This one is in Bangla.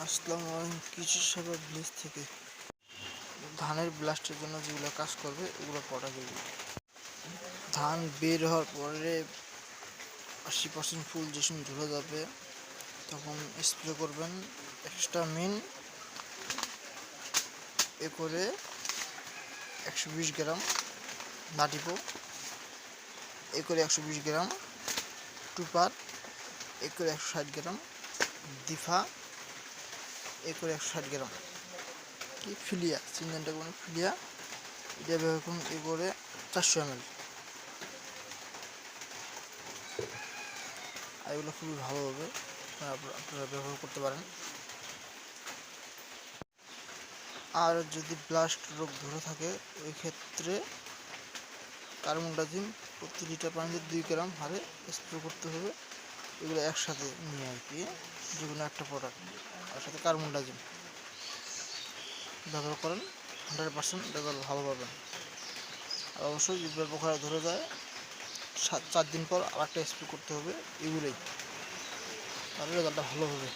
আসসালামু আলাইকুম। কৃষি সেবা ভিলেজ থেকে ধানের ব্লাস্টের জন্য যেগুলো কাজ করবে এগুলো পড়া যাবে। ধান বের হওয়ার পরে 80% ফুল যখন ঝরে যাবে তখন স্প্রে করবেন এক্সট্রা মিন এ করে 120 গ্রাম নাটিপো এ করে 120 গ্রাম টুপার এ করে 160 গ্রাম দিফা এ করে 160 গ্রাম কি ফিলিয়া চিনজনটা কোনো ফিলিয়া এটা ব্যবহার করুন। এ করে 400 ml। এগুলো খুবই ভালো হবে, আপনারা ব্যবহার করতে পারেন। আর যদি ব্লাস্ট রোগ ধরে থাকে ওই ক্ষেত্রে কার্বনডাজিম প্রতি লিটার পানিতে 2 গ্রাম হারে স্প্রে করতে হবে। এগুলো একসাথে নিয়ে আর কি, যেগুলো একটা প্রোডাক্ট তার সাথে কার্বনডাজিম ব্যবহার করেন, 100% রেজাল্ট ভালো পাবেন। আর অবশ্যই যদি পোকা ধরে যায় 4 দিন পর আরেকটা স্প্রে করতে হবে, এগুলোই তাহলে রেজাল্টটা ভালো হবে।